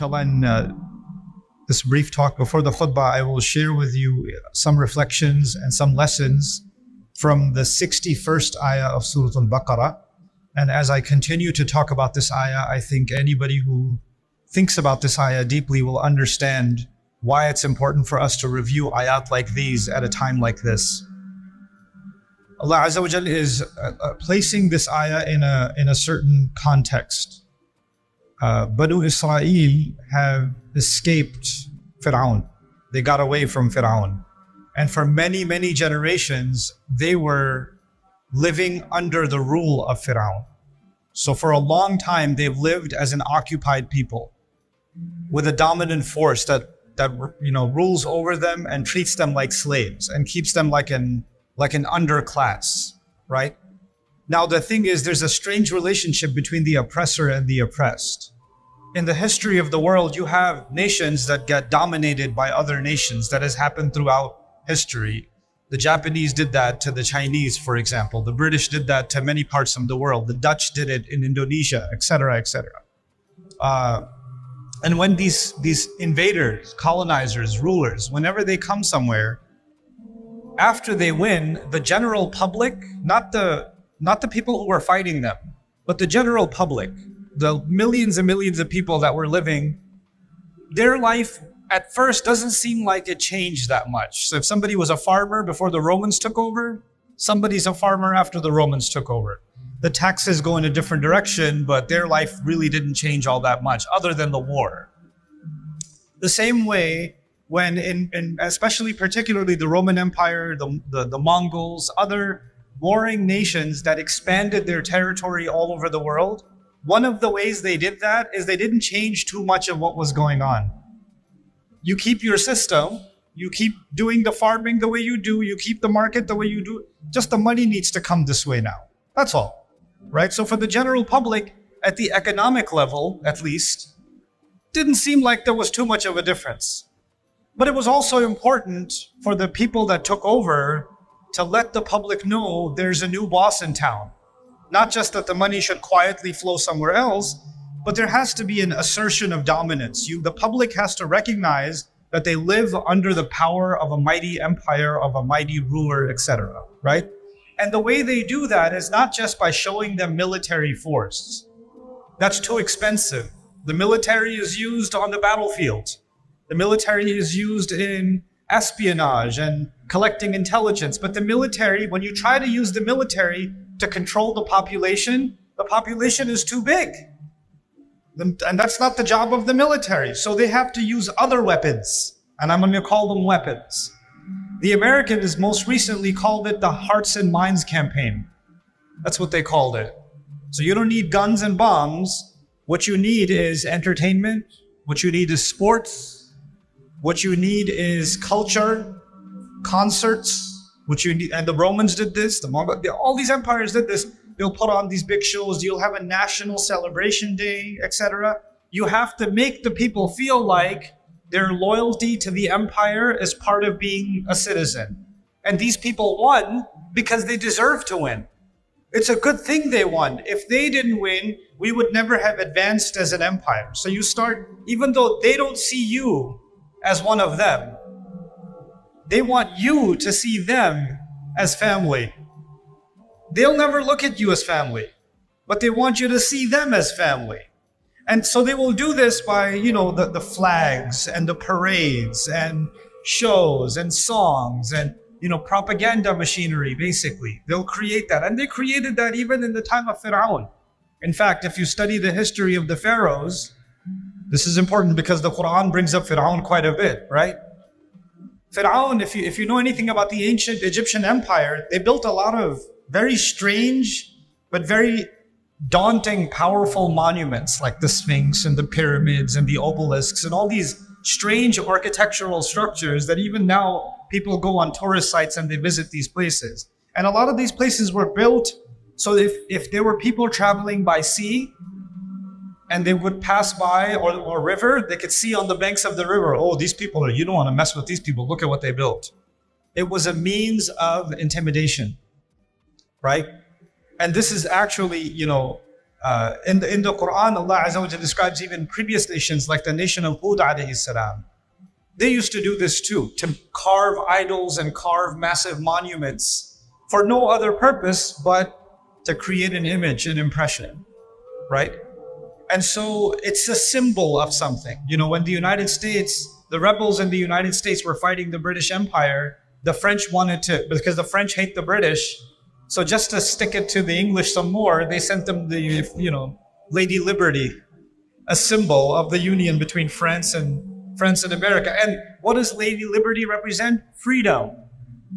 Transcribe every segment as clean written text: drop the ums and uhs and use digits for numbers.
Inshallah, in this brief talk before the khutbah, I will share with you some reflections and some lessons from the 61st ayah of Surah Al-Baqarah. And as I continue to talk about this ayah, I think anybody who thinks about this ayah deeply will understand why it's important for us to review ayat like these at a time like this. Allah Azza wa Jal is placing this ayah in a certain context. Banu Israel have escaped Fir'aun. They got away from Fir'aun. And for many, many generations, they were living under the rule of Fir'aun. So for a long time, they've lived as an occupied people with a dominant force that rules over them and treats them like slaves and keeps them like an underclass, right? Now, the thing is, there's a strange relationship between the oppressor and the oppressed. In the history of the world, you have nations that get dominated by other nations. That has happened throughout history. The Japanese did that to the Chinese, for example. The British did that to many parts of the world. The Dutch did it in Indonesia, etc., etc. And when these invaders, colonizers, rulers, whenever they come somewhere, after they win, the general public, not the people who were fighting them, but the general public, the millions and millions of people that were living, their life at first doesn't seem like it changed that much. So if somebody was a farmer before the Romans took over, somebody's a farmer after the Romans took over. The taxes go in a different direction, but their life really didn't change all that much, other than the war. The same way when especially particularly the Roman Empire, the Mongols, other warring nations that expanded their territory all over the world, one of the ways they did that is they didn't change too much of what was going on. You keep your system, you keep doing the farming the way you do, you keep the market the way you do, just the money needs to come this way now. That's all, right? So for the general public, at the economic level, at least, didn't seem like there was too much of a difference. But it was also important for the people that took over to let the public know there's a new boss in town. Not just that the money should quietly flow somewhere else, but there has to be an assertion of dominance. The public has to recognize that they live under the power of a mighty empire, of a mighty ruler, etc., right? And the way they do that is not just by showing them military force. That's too expensive. The military is used on the battlefield. The military is used in espionage and collecting intelligence. But the military, when you try to use the military to control the population is too big. And that's not the job of the military. So they have to use other weapons. And I'm going to call them weapons. The Americans most recently called it the Hearts and Minds campaign. That's what they called it. So you don't need guns and bombs. What you need is entertainment. What you need is sports. What you need is culture, concerts. What you need, and the Romans did this, all these empires did this. They'll put on these big shows. You'll have a national celebration day, etc. You have to make the people feel like their loyalty to the empire is part of being a citizen. And these people won because they deserve to win. It's a good thing they won. If they didn't win, we would never have advanced as an empire. So you start, even though they don't see you as one of them, they want you to see them as family. They'll never look at you as family, but they want you to see them as family. And so they will do this by, the flags and the parades and shows and songs and, propaganda machinery, basically. They'll create that. And they created that even in the time of Fir'aun. In fact, if you study the history of the pharaohs, this is important because the Qur'an brings up Fir'aun quite a bit, right? Fir'aun, if you know anything about the ancient Egyptian empire, they built a lot of very strange, but very daunting, powerful monuments like the Sphinx and the pyramids and the obelisks and all these strange architectural structures that even now people go on tourist sites and they visit these places. And a lot of these places were built so if there were people traveling by sea and they would pass by or river, they could see on the banks of the river, oh, these people you don't want to mess with these people. Look at what they built. It was a means of intimidation, right? And this is actually, In the Qur'an, Allah Azza wa Jalla describes even previous nations like the nation of Hud alayhi salam. They used to do this too, to carve idols and carve massive monuments for no other purpose but to create an image, an impression, right? And so it's a symbol of something. You know, when the United States, the rebels in the United States were fighting the British Empire, the French wanted to, because the French hate the British, so just to stick it to the English some more, they sent them the, you know, Lady Liberty, a symbol of the union between France and America. And what does Lady Liberty represent? Freedom.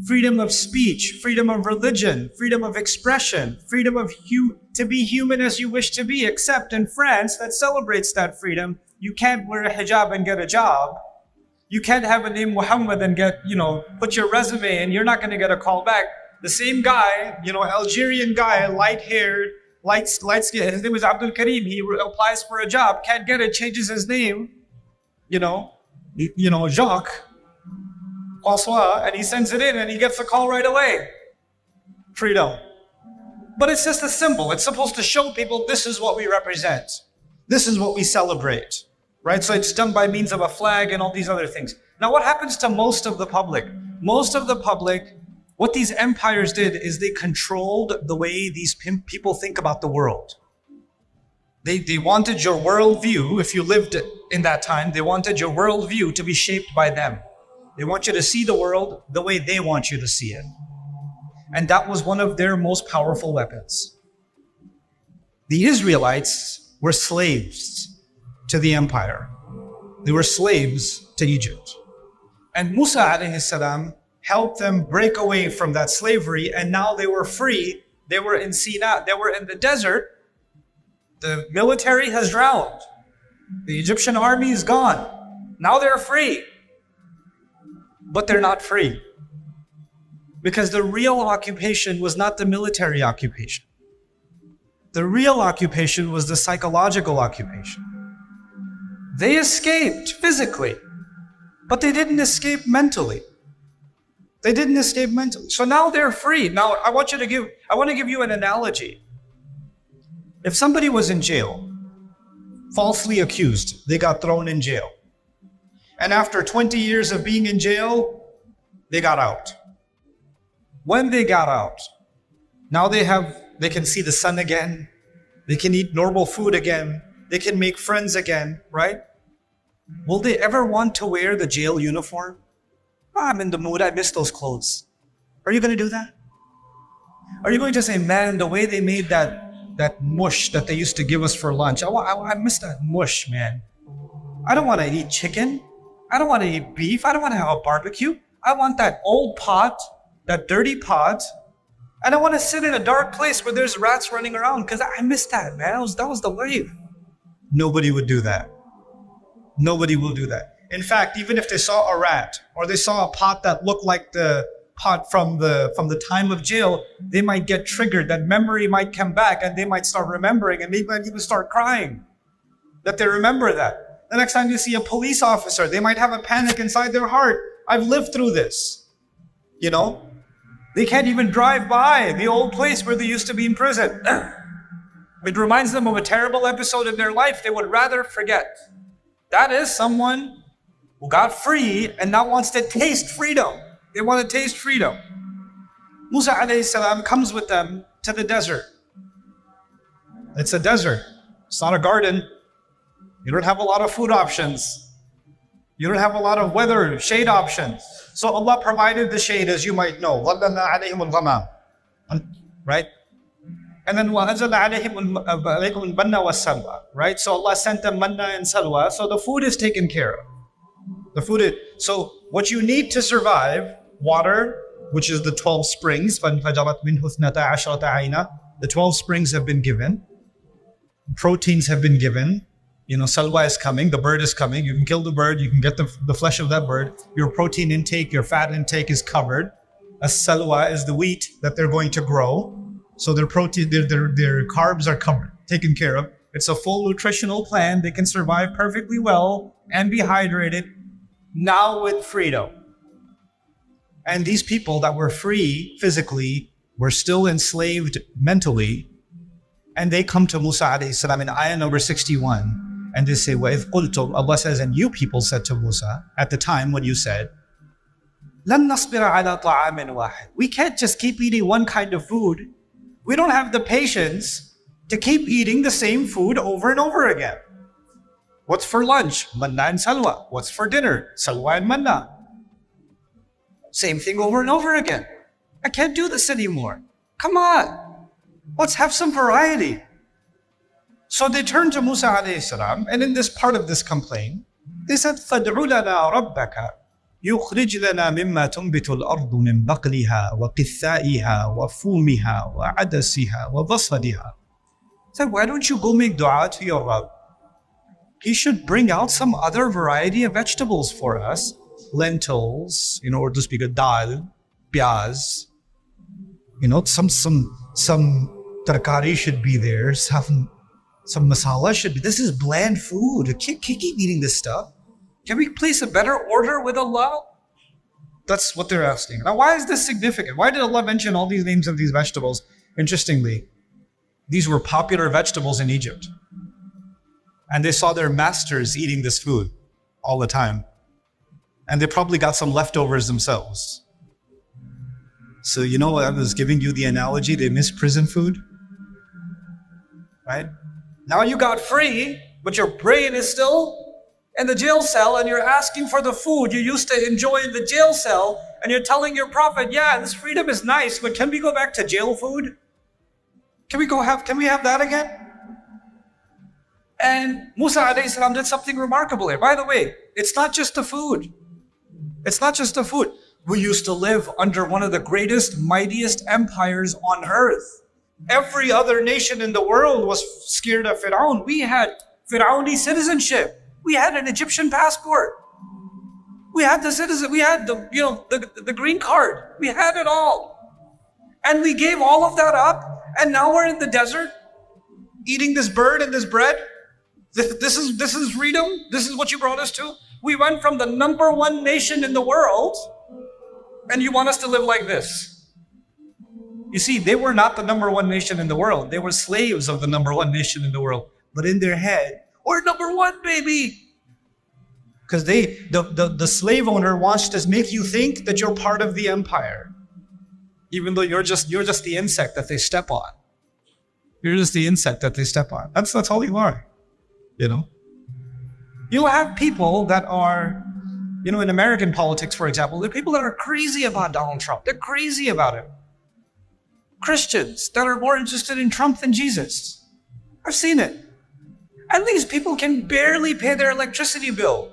Freedom of speech, freedom of religion, freedom of expression, freedom of to be human as you wish to be, except in France that celebrates that freedom. You can't wear a hijab and get a job. You can't have a name Muhammad and get, you know, put your resume and you're not going to get a call back. The same guy, you know, Algerian guy, light-haired, light skin, his name is Abdul Karim. He applies for a job, can't get it, changes his name, you know, Jacques, François, and he sends it in and he gets the call right away. Freedom. But it's just a symbol. It's supposed to show people this is what we represent. This is what we celebrate, right? So it's done by means of a flag and all these other things. Now what happens to most of the public? Most of the public, what these empires did is they controlled the way these people think about the world. They wanted your worldview, if you lived in that time, they wanted your worldview to be shaped by them. They want you to see the world the way they want you to see it. And that was one of their most powerful weapons. The Israelites were slaves to the empire. They were slaves to Egypt. And Musa alayhi salam helped them break away from that slavery, and now they were free. They were in Sinai, they were in the desert. The military has drowned. The Egyptian army is gone. Now they're free. But they're not free. Because the real occupation was not the military occupation. The real occupation was the psychological occupation. They escaped physically, but they didn't escape mentally. They didn't escape mentally. So now they're free. Now I want to give you an analogy. If somebody was in jail, falsely accused, they got thrown in jail. And after 20 years of being in jail, they got out. When they got out, now they can see the sun again. They can eat normal food again. They can make friends again, right? Will they ever want to wear the jail uniform? I'm in the mood, I miss those clothes. Are you going to do that? Are you going to say, man, the way they made that mush that they used to give us for lunch, I miss that mush, man. I don't want to eat chicken. I don't want to eat beef. I don't want to have a barbecue. I want that old pot, that dirty pot, and I want to sit in a dark place where there's rats running around because I miss that, man. That was the life. Nobody would do that. Nobody will do that. In fact, even if they saw a rat or they saw a pot that looked like the pot from the time of jail, they might get triggered. That memory might come back and they might start remembering and they might even start crying that they remember that. The next time you see a police officer, they might have a panic inside their heart. I've lived through this. You know? They can't even drive by the old place where they used to be in prison. It reminds them of a terrible episode in their life they would rather forget. That is someone who got free and now wants to taste freedom. They want to taste freedom. Musa alayhi salam comes with them to the desert. It's a desert. It's not a garden. You don't have a lot of food options. You don't have a lot of weather, shade options. So Allah provided the shade, as you might know. ظَلَّلْنَا عَلَيْهِمُ الْغَمَامِ. Right? And then وَأَنزَلْنَا عَلَيْهِمُ الْمَنَّ وَالسَّلْوَى. Right? So Allah sent them manna and salwa. So the food is taken care of. So what you need to survive, water, which is the 12 springs. فَانْفَجَرَتْ مِنْهُ اثْنَتَا عَشْرَةَ عَيْنًا. The 12 springs have been given. Proteins have been given. You know, salwa is coming, the bird is coming. You can kill the bird, you can get the flesh of that bird. Your protein intake, your fat intake is covered. A salwa is the wheat that they're going to grow. So their protein, their carbs are covered, taken care of. It's a full nutritional plan. They can survive perfectly well and be hydrated, now with freedom. And these people that were free physically were still enslaved mentally. And they come to Musa alayhi salam in ayah number 61. And they say, وَإِذْ قُلْتُمْ, Allah says, and you people said to Musa, at the time when you said, لَن نَصْبِرَ عَلَى طَعَامٍ وَاحِدٍ. We can't just keep eating one kind of food. We don't have the patience to keep eating the same food over and over again. What's for lunch? Manna and salwa. What's for dinner? Salwa and manna. Same thing over and over again. I can't do this anymore. Come on. Let's have some variety. So they turned to Musa alayhi salam, and in this part of this complaint, they said, فَادْعُ لَنَا رَبَّكَ يُخْرِجْ لَنَا مِمَّا تُنْبِتُ الْأَرْضُ مِنْ بَقْلِهَا وَقِثَّائِهَا وَفُومِهَا وَعَدَسِهَا وَبَصَلِهَا. Said, why don't you go make dua to your Rabb? He should bring out some other variety of vegetables for us. Lentils, or to speak of dal, pyaz. Some tarkari should be there. Some masala should be. This is bland food. Can't keep eating this stuff. Can we place a better order with Allah? That's what they're asking. Now, why is this significant? Why did Allah mention all these names of these vegetables? Interestingly, these were popular vegetables in Egypt. And they saw their masters eating this food all the time. And they probably got some leftovers themselves. So I was giving you the analogy, they miss prison food. Right? Now you got free, but your brain is still in the jail cell, and you're asking for the food you used to enjoy in the jail cell, and you're telling your prophet, yeah, this freedom is nice, but can we go back to jail food? Can we have that again? And Musa alayhi salam did something remarkable here. By the way, it's not just the food. It's not just the food. We used to live under one of the greatest, mightiest empires on earth. Every other nation in the world was scared of Fir'aun. We had Fir'auni citizenship. We had an Egyptian passport. We had the green card. We had it all. And we gave all of that up, and now we're in the desert eating this bird and this bread. This is freedom. This is what you brought us to. We went from the number one nation in the world, and you want us to live like this. You see, they were not the number one nation in the world. They were slaves of the number one nation in the world. But in their head, we're number one, baby. Because the slave owner wants to make you think that you're part of the empire, even though you're just the insect that they step on. You're just the insect that they step on. That's all you are. You'll have people that are, in American politics, for example, there are people that are crazy about Donald Trump. They're crazy about him. Christians that are more interested in Trump than Jesus. I've seen it. And these people can barely pay their electricity bill.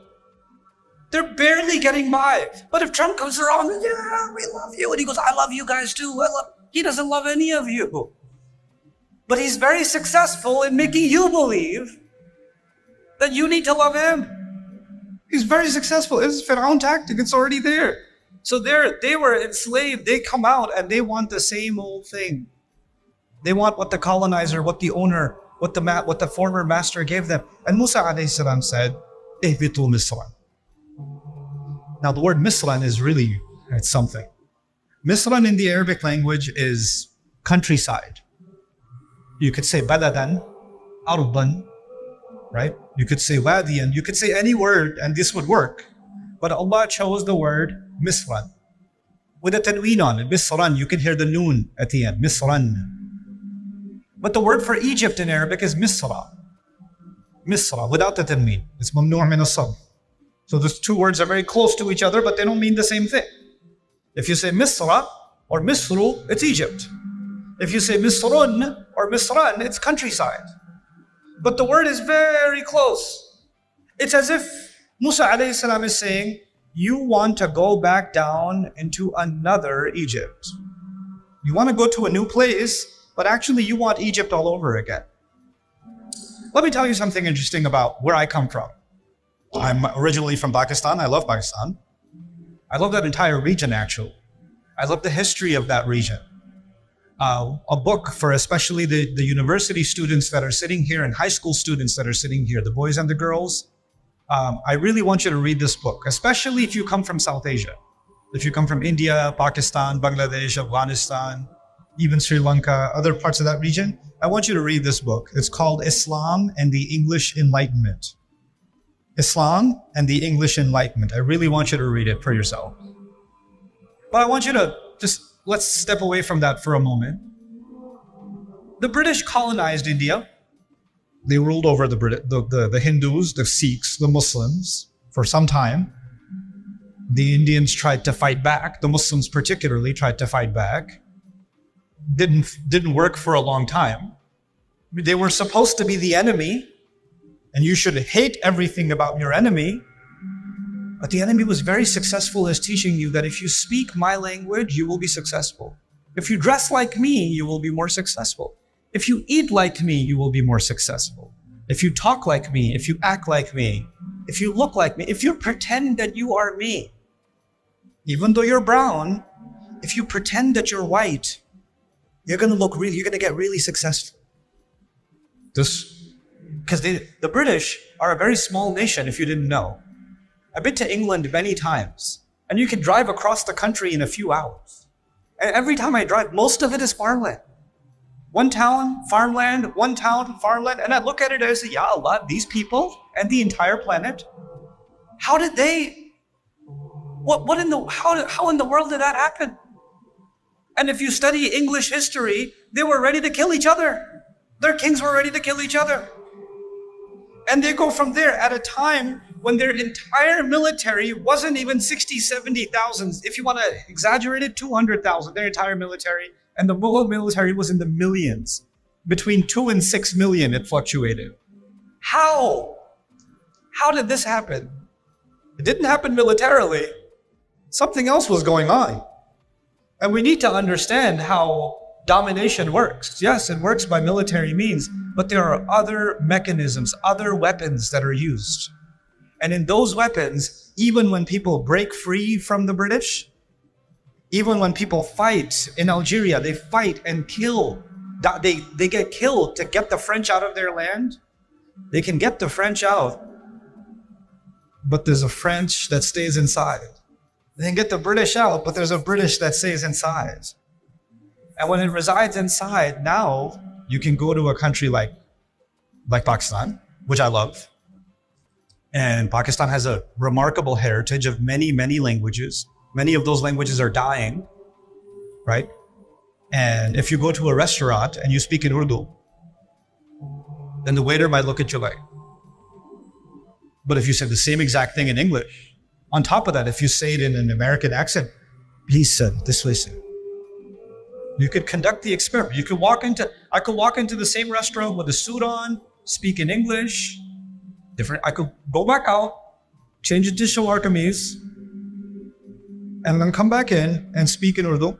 They're barely getting by. But if Trump comes around, yeah, we love you. And he goes, I love you guys too. He doesn't love any of you. But he's very successful in making you believe that you need to love him. He's very successful. It's a Fir'aun tactic. It's already there. So they were enslaved. They come out and they want the same old thing. They want what the colonizer, what the owner, what the former master gave them. And Musa alayhi salam said, "Ihbitu Misran." Now the word Misran is it's something. Misran in the Arabic language is countryside. You could say baladan, arban, right? You could say wadiyan, you could say any word and this would work. But Allah chose the word Misran. With a tanween on it, Misran, you can hear the noon at the end, Misran. But the word for Egypt in Arabic is Misra. Misra, without the tanween. It's mamnu' min as-sarf. So those two words are very close to each other, but they don't mean the same thing. If you say Misra or Misru, it's Egypt. If you say Misrun or Misran, it's countryside. But the word is very close. It's as if Musa alayhi salam is saying, you want to go back down into another Egypt. You want to go to a new place, but actually you want Egypt all over again. Let me tell you something interesting about where I come from. I'm originally from Pakistan. I love Pakistan. I love that entire region, actually. I love the history of that region. A book for especially the university students that are sitting here and high school students that are sitting here, the boys and the girls. I really want you to read this book, especially if you come from South Asia. If you come from India, Pakistan, Bangladesh, Afghanistan, even Sri Lanka, other parts of that region, I want you to read this book. It's called Islam and the English Enlightenment. Islam and the English Enlightenment. I really want you to read it for yourself. But I want you to let's step away from that for a moment. The British colonized India. They ruled over the Hindus, the Sikhs, the Muslims for some time. The Indians tried to fight back. The Muslims particularly tried to fight back. Didn't work for a long time. They were supposed to be the enemy, and you should hate everything about your enemy. But the enemy was very successful as teaching you that if you speak my language, you will be successful. If you dress like me, you will be more successful. If you eat like me, you will be more successful. If you talk like me, if you act like me, if you look like me, if you pretend that you are me, even though you're brown, if you pretend that you're white, you're going to get really successful. Because the British are a very small nation, if you didn't know. I've been to England many times, and you can drive across the country in a few hours. And every time I drive, most of it is farmland. One town, farmland, one town, farmland. And I look at it and I say, Ya Allah, these people and the entire planet, how in the world did that happen? And if you study English history, they were ready to kill each other. Their kings were ready to kill each other. And they go from there at a time when their entire military wasn't even 60, 70,000. If you want to exaggerate it, 200,000, their entire military. And the Mughal military was in the millions. Between 2 and 6 million, it fluctuated. How? How did this happen? It didn't happen militarily. Something else was going on. And we need to understand how domination works. Yes, it works by military means, but there are other mechanisms, other weapons that are used. And in those weapons, even when people break free from the British, even when people fight in Algeria, they fight and kill. They get killed to get the French out of their land. They can get the French out, but there's a French that stays inside. They can get the British out, but there's a British that stays inside. And when it resides inside, now you can go to a country like Pakistan, which I love. And Pakistan has a remarkable heritage of many, many languages. Many of those languages are dying, right? And if you go to a restaurant and you speak in Urdu, then the waiter might look at you like. But if you say the same exact thing in English, on top of that, if you say it in an American accent, please sir, this way sir. You could conduct the experiment. I could walk into the same restaurant with a suit on, speak in English, I could go back out, change it to Shalwar Kameez, and then come back in and speak in Urdu.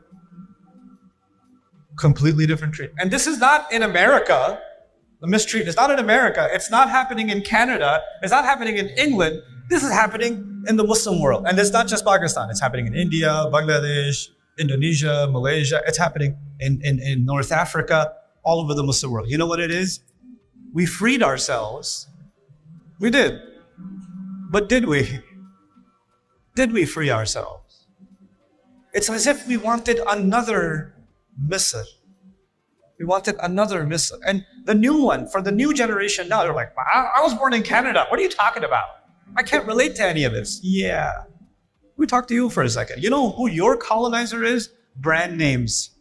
Completely different treatment. And this is not in America. The mistreatment is not in America. It's not happening in Canada. It's not happening in England. This is happening in the Muslim world. And it's not just Pakistan. It's happening in India, Bangladesh, Indonesia, Malaysia. It's happening in North Africa, all over the Muslim world. You know what it is? We freed ourselves. We did. But did we? Did we free ourselves? It's as if we wanted another missile. We wanted another missile. And the new one, for the new generation now, they're like, I was born in Canada. What are you talking about? I can't relate to any of this. Yeah. We talk to you for a second. You know who your colonizer is? Brand names.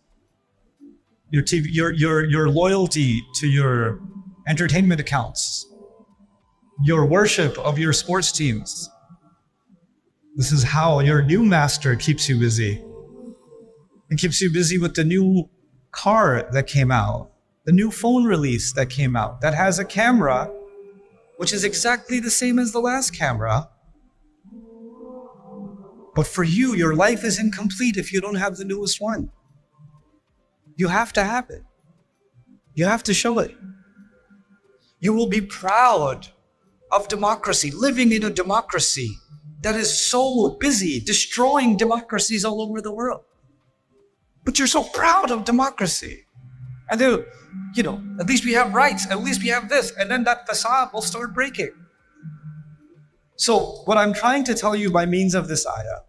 Your TV, your loyalty to your entertainment accounts. Your worship of your sports teams. This is how your new master keeps you busy. It keeps you busy with the new car that came out, the new phone release that came out, that has a camera, which is exactly the same as the last camera. But for you, your life is incomplete if you don't have the newest one. You have to have it. You have to show it. You will be proud of democracy, living in a democracy that is so busy destroying democracies all over the world. But you're so proud of democracy. And then, at least we have rights, at least we have this, and then that facade will start breaking. So what I'm trying to tell you by means of this ayah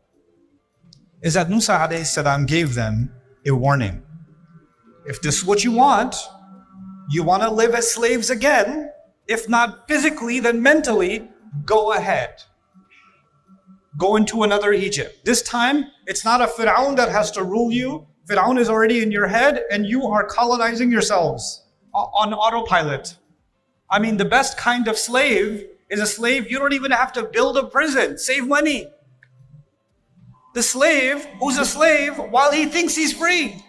is that Musa alayhi salam gave them a warning. If this is what you want to live as slaves again, if not physically, then mentally, go ahead. Go into another Egypt. This time, it's not a Fir'aun that has to rule you. Fir'aun is already in your head and you are colonizing yourselves on autopilot. I mean, the best kind of slave is a slave you don't even have to build a prison. Save money. The slave who's a slave while he thinks he's free.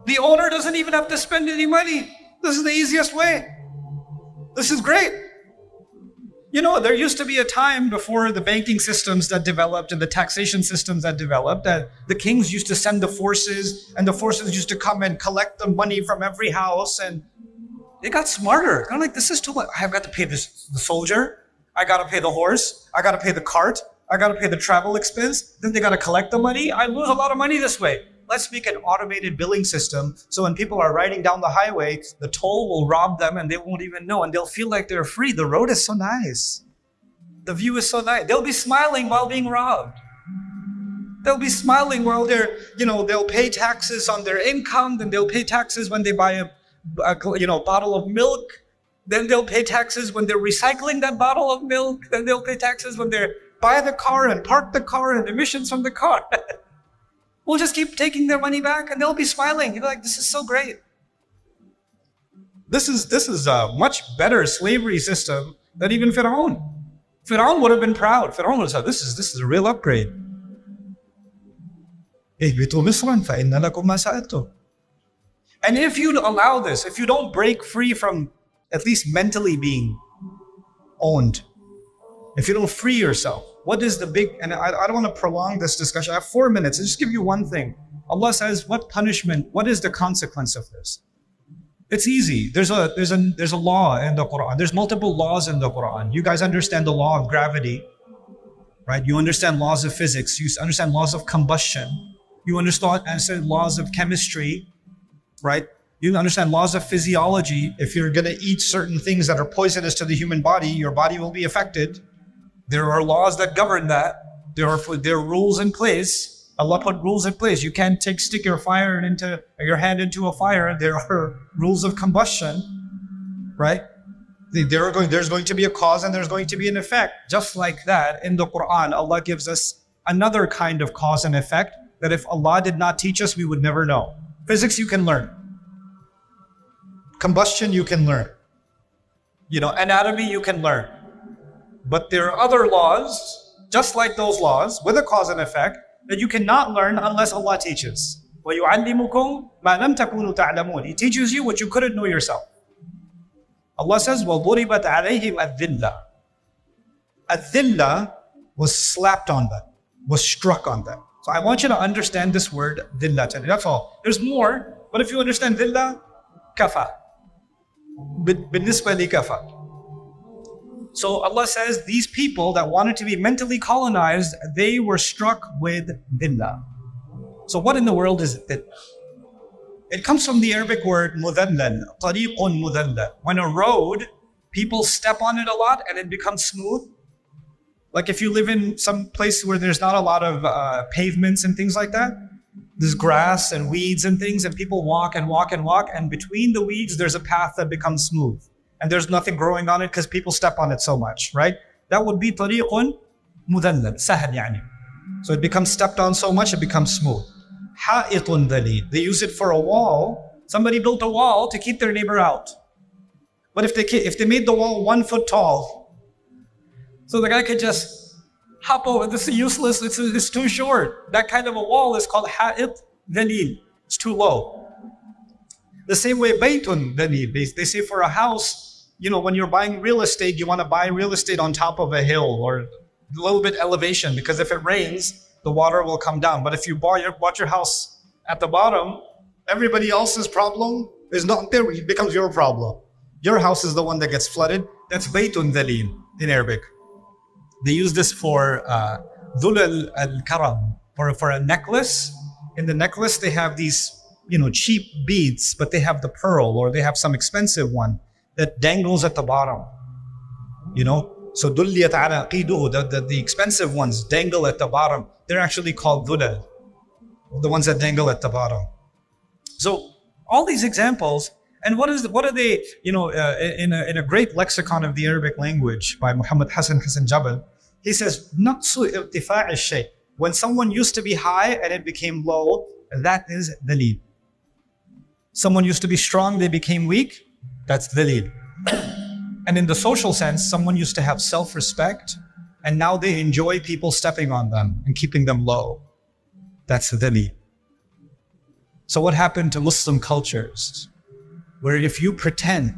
The owner doesn't even have to spend any money. This is the easiest way. This is great. You know, there used to be a time before the banking systems that developed and the taxation systems that developed that the kings used to send the forces and the forces used to come and collect the money from every house, and they got smarter. Kind of like, this is too much. I've got to pay the soldier. I got to pay the horse. I got to pay the cart. I got to pay the travel expense. Then they got to collect the money. I lose a lot of money this way. Let's make an automated billing system so when people are riding down the highway, the toll will rob them and they won't even know, and they'll feel like they're free. The road is so nice. The view is so nice. They'll be smiling while being robbed. They'll be smiling while they'll pay taxes on their income, then they'll pay taxes when they buy a bottle of milk. Then they'll pay taxes when they're recycling that bottle of milk. Then they'll pay taxes when they buy the car and park the car and emissions from the car. We'll just keep taking their money back and they'll be smiling. You'll be like, this is so great. This is a much better slavery system than even Fir'aun. Fir'aun would have been proud. Fir'aun would have said, this is a real upgrade. اهبطوا مصرا فإن لكم ما سألتم. And if you allow this, if you don't break free from at least mentally being owned, if you don't free yourself, what is the big, and I don't want to prolong this discussion. I have 4 minutes. I'll just give you one thing. Allah says, what punishment, what is the consequence of this? It's easy. There's a law in the Qur'an. There's multiple laws in the Qur'an. You guys understand the law of gravity, right? You understand laws of physics. You understand laws of combustion. You understand laws of chemistry, right? You understand laws of physiology. If you're going to eat certain things that are poisonous to the human body, your body will be affected. There are laws that govern that. There are rules in place. Allah put rules in place. You can't stick your hand into a fire. There are rules of combustion, right? There's going to be a cause and there's going to be an effect. Just like that, in the Qur'an, Allah gives us another kind of cause and effect that if Allah did not teach us, we would never know. Physics you can learn. Combustion you can learn. Anatomy you can learn. But there are other laws, just like those laws, with a cause and effect, that you cannot learn unless Allah teaches. وَيُعَلِّمُكُمْ مَا لَمْ تَكُونُوا تَعْلَمُونَ. He teaches you what you couldn't know yourself. Allah says, وَضُرِبَتْ عَلَيْهِمْ الذِّلَّةِ. الذِّلَّة was slapped on them, was struck on them. So I want you to understand this word, dhillah. That's all. There's more, but if you understand dhillah, kafa. بالنسبة لكفى. So Allah says these people that wanted to be mentally colonized, they were struck with dhillah. So what in the world is dhillah? It comes from the Arabic word mudallal, tariqun mudallal. When a road, people step on it a lot and it becomes smooth. Like if you live in some place where there's not a lot of pavements and things like that, there's grass and weeds and things, and people walk and walk and walk, and between the weeds there's a path that becomes smooth. And there's nothing growing on it because people step on it so much, right? That would be tariqun mudallal, sahal yani. So it becomes stepped on so much, it becomes smooth. Ha'itun dalil. They use it for a wall. Somebody built a wall to keep their neighbor out. But if they made the wall 1 foot tall, so the guy could just hop over, this is useless, it's too short. That kind of a wall is called ha'it dalil. It's too low. The same way baytun dalil. They say for a house, when you're buying real estate, you want to buy real estate on top of a hill or a little bit elevation, because if it rains, the water will come down. But if you bought your house at the bottom, everybody else's problem is not there. It becomes your problem. Your house is the one that gets flooded. That's baytun dalil in Arabic. They use this for dhul al-karam, for a necklace. In the necklace, they have these cheap beads, but they have the pearl, or they have some expensive one that dangles at the bottom. So dulliyat ala qiduhu, the expensive ones dangle at the bottom. They're actually called dhulal, the ones that dangle at the bottom. So All these examples. And what are they, in a great lexicon of the Arabic language by Muhammad Hassan Jabal, he says, "Naqsu irtifa' al-shay." When someone used to be high and it became low, that is dalil. Someone used to be strong, they became weak, that's dalil. And in the social sense, someone used to have self-respect, and now they enjoy people stepping on them and keeping them low. That's dalil. So what happened to Muslim cultures? Where if you pretend,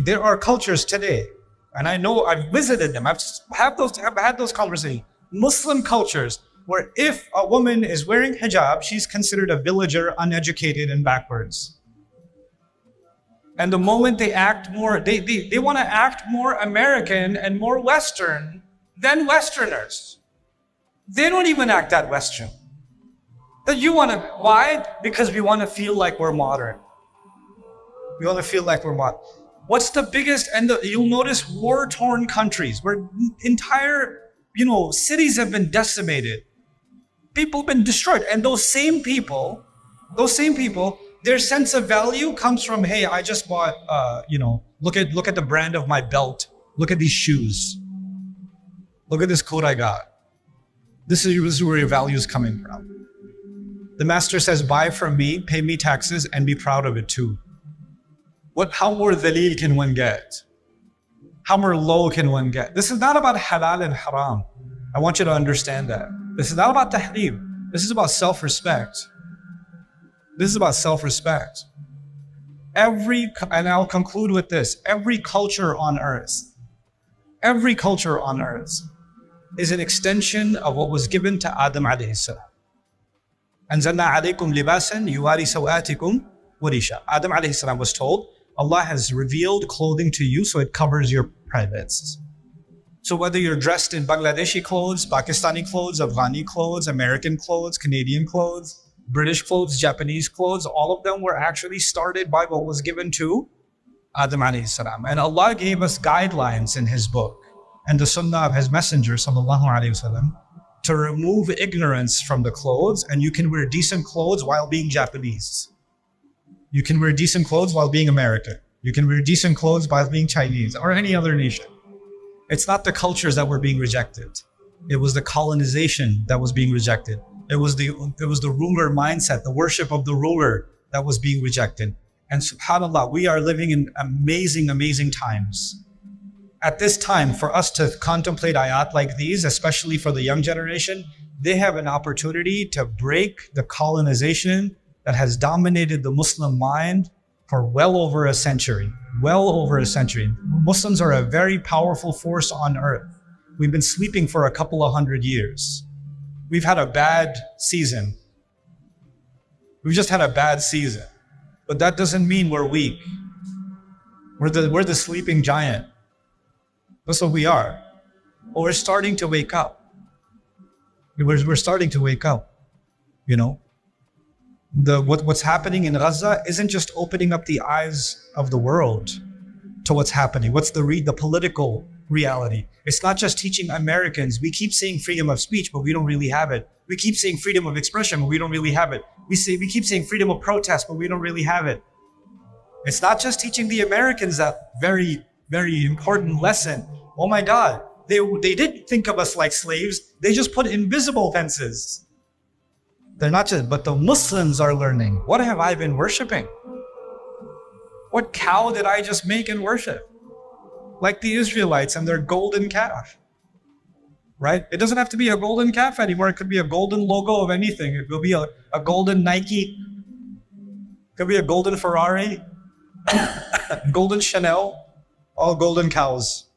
there are cultures today, and I know I've visited them, I've had those conversations, Muslim cultures, where if a woman is wearing hijab, she's considered a villager, uneducated, and backwards. And the moment they act more, they want to act more American and more Western than Westerners. They don't even act that Western. Why? Because we want to feel like we're modern. We want to feel like we're modern. What's the biggest, you'll notice war-torn countries where entire, cities have been decimated. People have been destroyed. And those same people, their sense of value comes from, hey, I just bought, look at the brand of my belt. Look at these shoes. Look at this coat I got. This is where your value is coming from. The master says, buy from me, pay me taxes, and be proud of it too. How more dhalil can one get? How more low can one get? This is not about halal and haram. I want you to understand that. This is not about tahrim. This is about self-respect. This is about self-respect. And I'll conclude with this, every culture on earth is an extension of what was given to Adam alayhi salam. أَنزَلْنَا عَلَيْكُمْ لِبَاسًا يُوَارِي سَوْآتِكُمْ وَرِيشًا. Adam alayhi salam was told, Allah has revealed clothing to you so it covers your privates. So whether you're dressed in Bangladeshi clothes, Pakistani clothes, Afghani clothes, American clothes, Canadian clothes, British clothes, Japanese clothes, all of them were actually started by what was given to Adam alayhi salam. And Allah gave us guidelines in His book and the sunnah of His messenger sallallahu alayhi wasallam to remove ignorance from the clothes, and you can wear decent clothes while being Japanese. You can wear decent clothes while being American. You can wear decent clothes while being Chinese or any other nation. It's not the cultures that were being rejected. It was the colonization that was being rejected. It was the ruler mindset, the worship of the ruler that was being rejected. And subhanAllah, we are living in amazing, amazing times. At this time, for us to contemplate ayat like these, especially for the young generation, they have an opportunity to break the colonization that has dominated the Muslim mind for well over a century. Well over a century. Muslims are a very powerful force on earth. We've been sleeping for a couple of 100 years. We've had a bad season. We've just had a bad season. But that doesn't mean we're weak. We're the sleeping giant. That's what we are. But we're starting to wake up. We're starting to wake up. What's happening in Gaza isn't just opening up the eyes of the world to what's happening. What's the political reality? It's not just teaching Americans. We keep saying freedom of speech, but we don't really have it. We keep saying freedom of expression, but we don't really have it. We keep saying freedom of protest, but we don't really have it. It's not just teaching the Americans that very, very important lesson. Oh my God, they didn't think of us like slaves. They just put invisible fences. They're not just, but the Muslims are learning. What have I been worshiping? What cow did I just make and worship? Like the Israelites and their golden calf. Right? It doesn't have to be a golden calf anymore. It could be a golden logo of anything. It could be a golden Nike. It could be a golden Ferrari. Golden Chanel. All golden cows.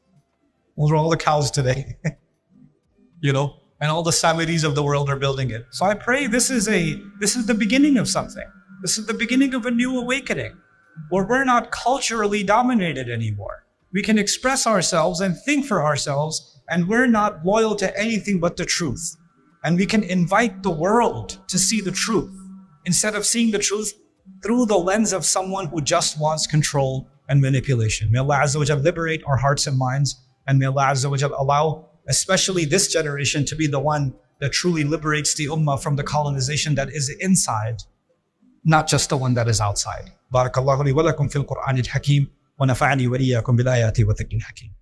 Those are all the cows today. And all the Saudis of the world are building it. So I pray this is the beginning of something. This is the beginning of a new awakening where we're not culturally dominated anymore. We can express ourselves and think for ourselves, and we're not loyal to anything but the truth. And we can invite the world to see the truth instead of seeing the truth through the lens of someone who just wants control and manipulation. May Allah Azza wa Jal liberate our hearts and minds, and may Allah Azza wa Jal allow especially this generation to be the one that truly liberates the Ummah from the colonization that is inside. not just the one that is outside. بارك الله لي ولكم في القرآن الحكيم ونفعني وإياكم بالآيات والذكر الحكيم.